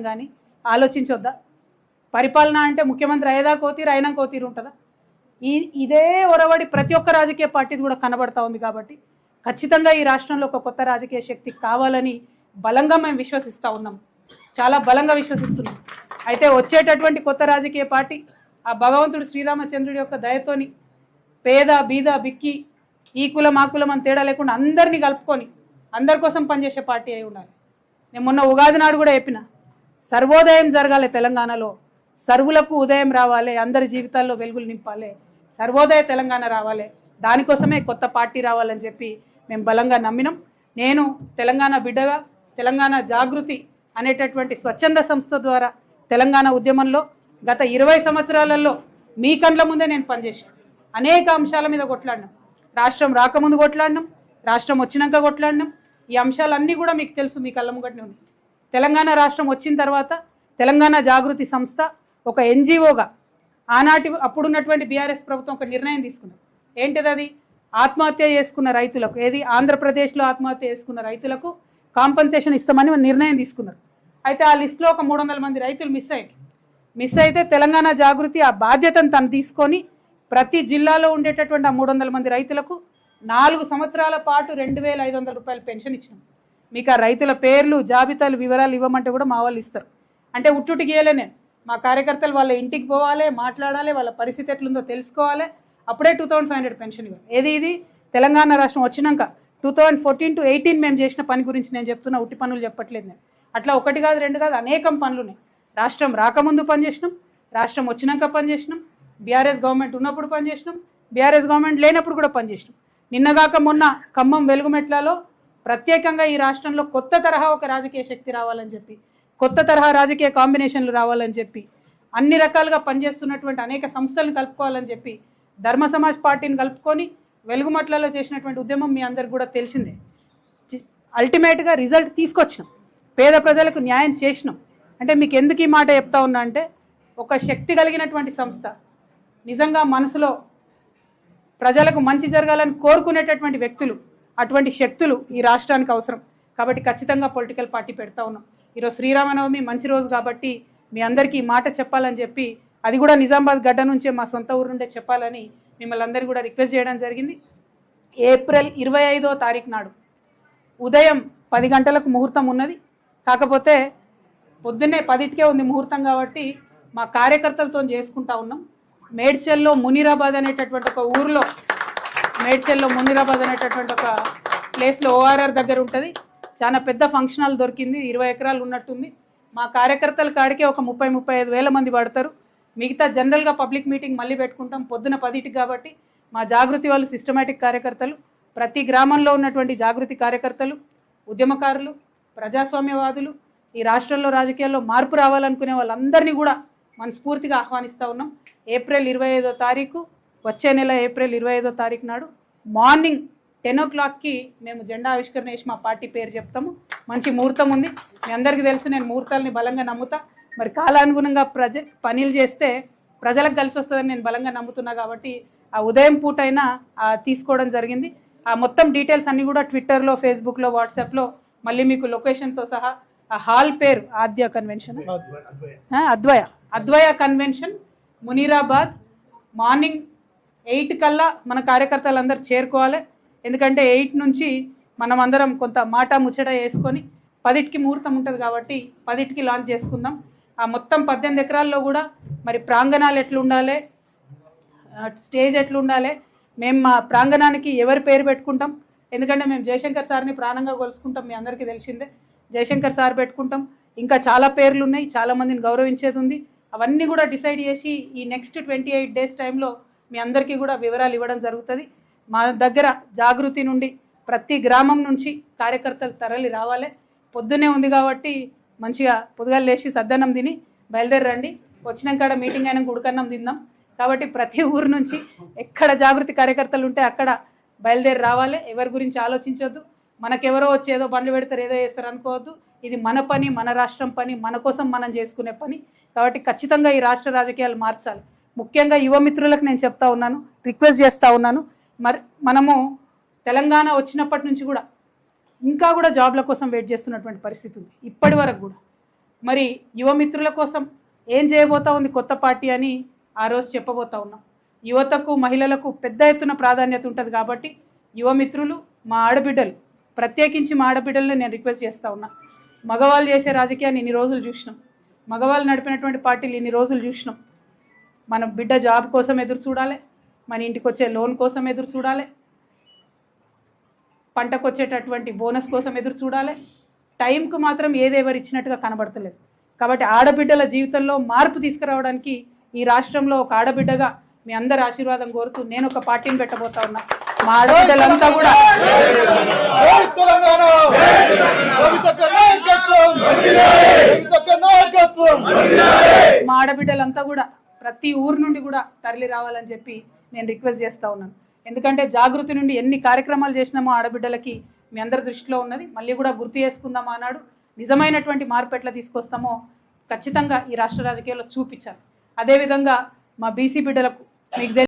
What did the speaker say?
కానీ ఆలోచించొద్దా? పరిపాలన అంటే ముఖ్యమంత్రి అయ్యేదా కోతీరు అయినా కోతీరు ఉంటుందా? ఇదే ఒరవడి ప్రతి ఒక్క రాజకీయ పార్టీది కూడా కనబడతా ఉంది. కాబట్టి ఖచ్చితంగా ఈ రాష్ట్రంలో ఒక కొత్త రాజకీయ శక్తి కావాలని బలంగా మేము విశ్వసిస్తూ ఉన్నాం, చాలా బలంగా విశ్వసిస్తున్నాం. అయితే వచ్చేటటువంటి కొత్త రాజకీయ పార్టీ ఆ భగవంతుడు శ్రీరామచంద్రుడి యొక్క దయతోని పేద బీద బిక్కి ఈ కులం ఆ కులం అని తేడా లేకుండా అందరినీ కలుపుకొని అందరి కోసం పనిచేసే పార్టీ అయి ఉండాలి. నేను మొన్న ఉగాది నాడు కూడా చెప్పిన, సర్వోదయం జరగాలి తెలంగాణలో, సర్వులకు ఉదయం రావాలి, అందరి జీవితాల్లో వెలుగులు నింపాలి, సర్వోదయ తెలంగాణ రావాలి, దానికోసమే కొత్త పార్టీ రావాలని చెప్పి మేము బలంగా నమ్మినాం. నేను తెలంగాణ బిడ్డగా తెలంగాణ జాగృతి అనేటటువంటి స్వచ్ఛంద సంస్థ ద్వారా తెలంగాణ ఉద్యమంలో గత 20 సంవత్సరాలలో మీ కండ్ల ముందే నేను పనిచేశాను. అనేక అంశాల మీద కొట్లాడినాం, రాష్ట్రం రాకముందు కొట్లాడినాం, రాష్ట్రం వచ్చినాక కొట్లాడినాం. ఈ అంశాలన్నీ కూడా మీకు తెలుసు, మీ కళ్ళ ముంగట్నే ఉంది. తెలంగాణ రాష్ట్రం వచ్చిన తర్వాత తెలంగాణ జాగృతి సంస్థ ఒక ఎన్జిఓగా అప్పుడున్నటువంటి బీఆర్ఎస్ ప్రభుత్వం ఒక నిర్ణయం తీసుకున్నారు. ఏంటిది అది? ఆత్మహత్య చేసుకున్న రైతులకు, ఏది ఆంధ్రప్రదేశ్లో ఆత్మహత్య చేసుకున్న రైతులకు కాంపన్సేషన్ ఇస్తామని నిర్ణయం తీసుకున్నారు. అయితే ఆ లిస్టులో ఒక 300 మంది రైతులు మిస్ అయితే తెలంగాణ జాగృతి ఆ బాధ్యతను తను తీసుకొని ప్రతి జిల్లాలో ఉండేటటువంటి ఆ 300 మంది రైతులకు 4 సంవత్సరాల పాటు 2500 రూపాయలు పెన్షన్ ఇచ్చినాం. మీకు ఆ రైతుల పేర్లు జాబితాలు వివరాలు ఇవ్వమంటే కూడా మా వాళ్ళు ఇస్తారు. అంటే ఉట్టుటికి ఇయ్యలే నేను, మా కార్యకర్తలు వాళ్ళ ఇంటికి పోవాలి, మాట్లాడాలి, వాళ్ళ పరిస్థితి ఎట్లుందో తెలుసుకోవాలి, అప్పుడే 2500 పెన్షన్ ఇవ్వాలి. ఇది తెలంగాణ రాష్ట్రం వచ్చినాక 2014 to 18 మేము చేసిన పని గురించి నేను చెప్తున్నా, ఉట్టి పనులు చెప్పట్లేదు నేను. అట్లా 1 కాదు 2 కాదు అనేకం పనులు ఉన్నాయి. రాష్ట్రం రాకముందు పనిచేసినాం, రాష్ట్రం వచ్చినాక పనిచేసినాం, బీఆర్ఎస్ గవర్నమెంట్ ఉన్నప్పుడు పనిచేసినాం, బీఆర్ఎస్ గవర్నమెంట్ లేనప్పుడు కూడా పనిచేసినాం. నిన్నగాక మొన్న ఖమ్మం వెలుగుమెట్లలో ప్రత్యేకంగా ఈ రాష్ట్రంలో కొత్త తరహా ఒక రాజకీయ శక్తి రావాలని చెప్పి, కొత్త తరహా రాజకీయ కాంబినేషన్లు రావాలని చెప్పి, అన్ని రకాలుగా పనిచేస్తున్నటువంటి అనేక సంస్థలను కలుపుకోవాలని చెప్పి ధర్మ సమాజ్ పార్టీని కలుపుకొని వెలుగుమట్లలో చేసినటువంటి ఉద్యమం మీ అందరికి కూడా తెలిసిందే. అల్టిమేట్గా రిజల్ట్ తీసుకొచ్చినాం, పేద ప్రజలకు న్యాయం చేసినాం. అంటే మీకు ఎందుకు ఈ మాట చెప్తా ఉన్నా అంటే, ఒక శక్తి కలిగినటువంటి సంస్థ, నిజంగా మనసులో ప్రజలకు మంచి జరగాలని కోరుకునేటటువంటి వ్యక్తులు, అటువంటి శక్తులు ఈ రాష్ట్రానికి అవసరం. కాబట్టి ఖచ్చితంగా పొలిటికల్ పార్టీ పెడతా ఉన్నాం. ఈరోజు శ్రీరామనవమి మంచి రోజు కాబట్టి మీ అందరికీ ఈ మాట చెప్పాలని చెప్పి, అది కూడా నిజామాబాద్ గడ్డ నుంచే మా సొంత ఊరు నుండే చెప్పాలని మిమ్మల్ని అందరినీ కూడా రిక్వెస్ట్ చేయడం జరిగింది. ఏప్రిల్ 25వ తారీఖు నాడు ఉదయం 10 గంటలకు ముహూర్తం ఉన్నది. కాకపోతే పొద్దున్నే 10కే ఉంది ముహూర్తం కాబట్టి మా కార్యకర్తలతో చేసుకుంటా ఉన్నాం. మేడ్చల్లో మునీరాబాద్ అనేటటువంటి ఒక ఊరిలో, మేడ్చల్లో మునీరాబాద్ అనేటటువంటి ఒక ప్లేస్లో ORR దగ్గర ఉంటుంది. చాలా పెద్ద ఫంక్షన్ హాల్ దొరికింది, 20 ఎకరాలు ఉన్నట్టుంది. మా కార్యకర్తల కాడికే ఒక 30-35 వేల మంది పడతారు. మిగతా జనరల్గా పబ్లిక్ మీటింగ్ మళ్ళీ పెట్టుకుంటాం పొద్దున 10కి. కాబట్టి మా జాగృతి వాళ్ళు సిస్టమేటిక్ కార్యకర్తలు, ప్రతి గ్రామంలో ఉన్నటువంటి జాగృతి కార్యకర్తలు, ఉద్యమకారులు, ప్రజాస్వామ్యవాదులు, ఈ రాష్ట్రంలో రాజకీయాల్లో మార్పు రావాలనుకునే వాళ్ళందరినీ కూడా మనస్ఫూర్తిగా ఆహ్వానిస్తూ ఉన్నాం. ఏప్రిల్ 25వ తారీఖు, వచ్చే నెల ఏప్రిల్ 25వ తారీఖు నాడు మార్నింగ్ 10 o'clockకి మేము జెండా ఆవిష్కరణ చేసి మా పార్టీ పేరు చెప్తాము. మంచి ముహూర్తం ఉంది, మీ అందరికీ తెలుసు, నేను ముహూర్తాలని బలంగా నమ్ముతా. మరి కాలానుగుణంగా పనులు చేస్తే ప్రజలకు కలిసి వస్తుందని నేను బలంగా నమ్ముతున్నా. కాబట్టి ఆ ఉదయం పూట అయినా తీసుకోవడం జరిగింది. ఆ మొత్తం డీటెయిల్స్ అన్నీ కూడా ట్విట్టర్లో, ఫేస్బుక్లో, వాట్సాప్లో మళ్ళీ మీకు లొకేషన్తో సహా, ఆ హాల్ పేరు ఆద్య కన్వెన్షన్, అద్వయ కన్వెన్షన్, మునీరాబాద్. మార్నింగ్ 8 కల్లా మన కార్యకర్తలందరూ చేరుకోవాలి. ఎందుకంటే 8 నుంచి మనం అందరం కొంత మాట ముచ్చట వేసుకొని 10కి ముహూర్తం ఉంటుంది కాబట్టి 10కి లాంచ్ చేసుకుందాం. ఆ మొత్తం 18 ఎకరాల్లో కూడా మరి ప్రాంగణాలు ఎట్లుండాలి, స్టేజ్ ఎట్లుండాలి, మేము మా ప్రాంగణానికి ఎవరి పేరు పెట్టుకుంటాం. ఎందుకంటే మేము జయశంకర్ సార్ని ప్రాణంగా కొలుసుకుంటాం, మీ అందరికీ తెలిసిందే. జయశంకర్ సార్ పెట్టుకుంటాం, ఇంకా చాలా పేర్లు ఉన్నాయి, చాలామందిని గౌరవించేది ఉంది. అవన్నీ కూడా డిసైడ్ చేసి ఈ నెక్స్ట్ 28 days టైంలో మీ అందరికీ కూడా వివరాలు ఇవ్వడం జరుగుతుంది. మా దగ్గర జాగృతి నుండి ప్రతి గ్రామం నుంచి కార్యకర్తలు తరలి రావాలి. పొద్దున్నే ఉంది కాబట్టి మంచిగా పొద్దుగా లేచి సద్దన్నం తిని బయలుదేరండి. వచ్చినాక మీటింగ్ అయినా ఉడకన్నం తిందాం. కాబట్టి ప్రతి ఊరు నుంచి ఎక్కడ జాగృతి కార్యకర్తలు ఉంటే అక్కడ బయలుదేరి రావాలి. ఎవరి గురించి ఆలోచించొద్దు, మనకెవరో వచ్చి ఏదో బండ్లు పెడతారు, ఏదో చేస్తారు అనుకోవద్దు. ఇది మన పని, మన రాష్ట్రం పని, మన కోసం మనం చేసుకునే పని. కాబట్టి ఖచ్చితంగా ఈ రాష్ట్ర రాజకీయాలు మార్చాలి. ముఖ్యంగా యువ మిత్రులకు నేను చెప్తా ఉన్నాను, రిక్వెస్ట్ చేస్తూ ఉన్నాను. మనము తెలంగాణ వచ్చినప్పటి నుంచి కూడా ఇంకా కూడా జాబ్ల కోసం వెయిట్ చేస్తున్నటువంటి పరిస్థితి ఉంది. ఇప్పటి వరకు కూడా మరి యువమిత్రుల కోసం ఏం చేయబోతా ఉంది కొత్త పార్టీ అని ఆ రోజు చెప్పబోతా ఉన్నాం. యువతకు మహిళలకు పెద్ద ఎత్తున ప్రాధాన్యత ఉంటుంది కాబట్టి యువమిత్రులు మా ఆడబిడ్డలు, ప్రత్యేకించి మా ఆడబిడ్డలను నేను రిక్వెస్ట్ చేస్తూ ఉన్నా. మగవాళ్ళు చేసే రాజకీయాన్ని ఇన్ని రోజులు చూసినాం, మగవాళ్ళు నడిపినటువంటి పార్టీలు ఇన్ని రోజులు చూసినాం. మన బిడ్డ జాబ్ కోసం ఎదురు చూడాలి, మన ఇంటికి వచ్చే లోన్ కోసం ఎదురు చూడాలి, పంటకు వచ్చేటటువంటి బోనస్ కోసం ఎదురు చూడాలి. టైంకు మాత్రం ఏదెవరు ఇచ్చినట్టుగా కనబడతలేదు. కాబట్టి ఆడబిడ్డల జీవితంలో మార్పు తీసుకురావడానికి ఈ రాష్ట్రంలో ఒక ఆడబిడ్డగా మీ అందరి ఆశీర్వాదం కోరుతూ నేను ఒక పార్టీని పెట్టబోతా ఉన్నా. మా ఆడబిడ్డలంతా కూడా ప్రతి ఊరు నుండి కూడా తరలి రావాలని చెప్పి నేను రిక్వెస్ట్ చేస్తూ ఉన్నాను. ఎందుకంటే జాగృతి నుండి ఎన్ని కార్యక్రమాలు చేసినామో ఆడబిడ్డలకి మీ అందరి దృష్టిలో ఉన్నది. మళ్ళీ కూడా గుర్తు చేసుకుందాం అన్నాడు. నిజమైనటువంటి మార్పు ఎట్లా తీసుకొస్తామో ఖచ్చితంగా ఈ రాష్ట్ర రాజకీయాల్లో చూపించాలి. అదేవిధంగా మా బీసీ బిడ్డలకు మీకు